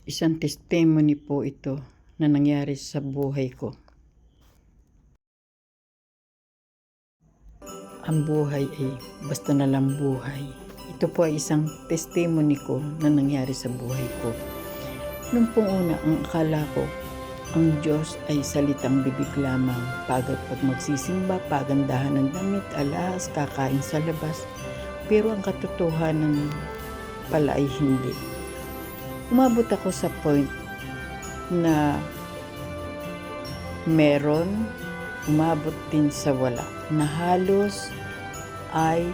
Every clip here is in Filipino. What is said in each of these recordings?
Isang testimony po ito na nangyari sa buhay ko. Ang buhay ay basta na lang buhay. Ito po ay isang testimony ko na nangyari sa buhay ko. Nung pong una, ang akala ko, ang Diyos ay salitang bibig lamang. Pagod pag magsisimba, pagandahan ng damit, alas, kakain sa labas. Pero ang katotohanan pala ay hindi. Umabot ako sa point na meron, umabot din sa wala, na halos ay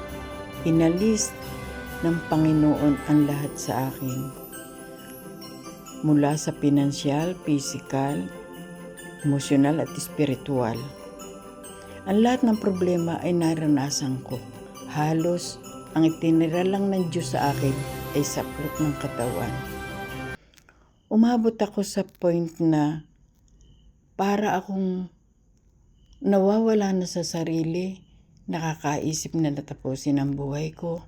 inalis ng Panginoon ang lahat sa akin. Mula sa pinansyal, physical, emosyonal at spiritual. Ang lahat ng problema ay naranasan ko. Halos ang itinira lang ng Diyos sa akin ay saklot ng katawan. Umabot ako sa point na para akong nawawala na sa sarili, nakakaisip na natapusin ang buhay ko.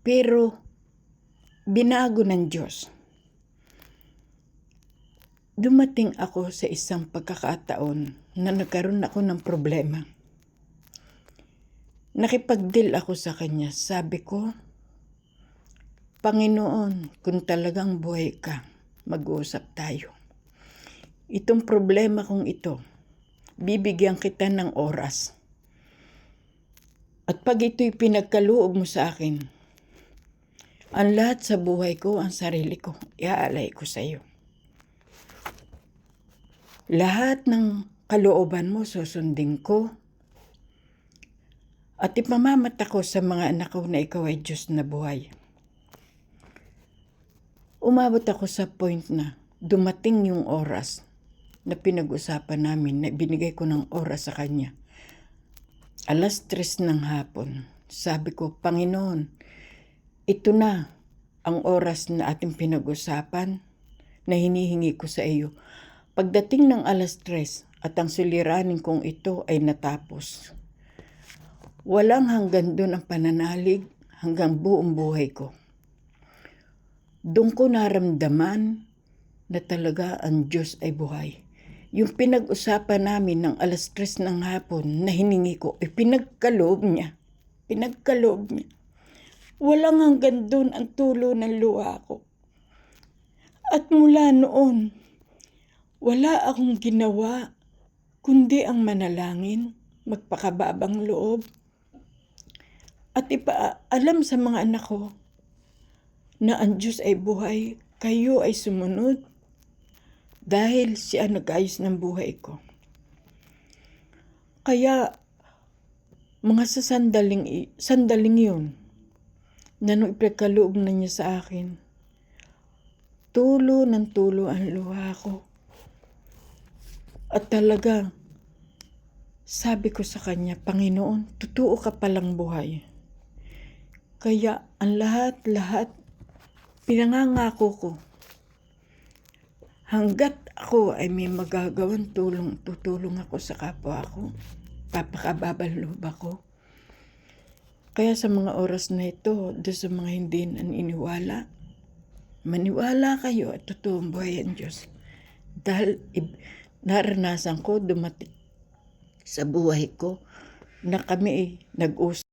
Pero binago ng Diyos. Dumating ako sa isang pagkakataon na nagkaroon ako ng problema. Nakipag-deal ako sa Kanya. Sabi ko, Panginoon, kung talagang buhay ka, mag-uusap tayo. Itong problema kong ito, bibigyan kita ng oras. At pag ito'y pinagkaloob mo sa akin, ang lahat sa buhay ko, ang sarili ko, iaalay ko sa iyo. Lahat ng kalooban mo susundin ko. At ipamamata ko sa mga anak ko na ikaw ay Diyos na buhay. Umabot ako sa point na dumating yung oras na pinag-usapan namin, na binigay ko ng oras sa Kanya. 3:00 ng hapon. Sabi ko, Panginoon, ito na ang oras na ating pinag-usapan na hinihingi ko sa iyo. Pagdating ng 3:00 at ang suliranin kong ito ay natapos. Walang hanggang doon ang pananalig hanggang buong buhay ko. Doon ko naramdaman na talaga ang Diyos ay buhay. Yung pinag-usapan namin ng 3:00 ng hapon na hiningi ko, pinagkaloob niya. Pinagkaloob niya. Walang hanggang doon ang tulo ng luha ko. At mula noon, wala akong ginawa kundi ang manalangin, magpakababang loob, at ipaalam sa mga anak ko na ang Diyos ay buhay, kayo ay sumunod dahil siya nag-ayos ng buhay ko. Kaya mga sa sandaling yun, na nung ipagkaloob na niya sa akin, tulo ng tulo ang luha ko. At talaga, sabi ko sa Kanya, Panginoon, totoo ka palang buhay. Kaya ang lahat, pinangangako ko, hanggat ako ay may magagawan tutulong ako sa kapwa ko, papakababang loob ako. Kaya sa mga oras na ito, doon sa mga hindi naniniwala, maniwala kayo at totoong buhay ang Diyos. Dahil naranasan ko, dumating sa buhay ko na kami nag-usap.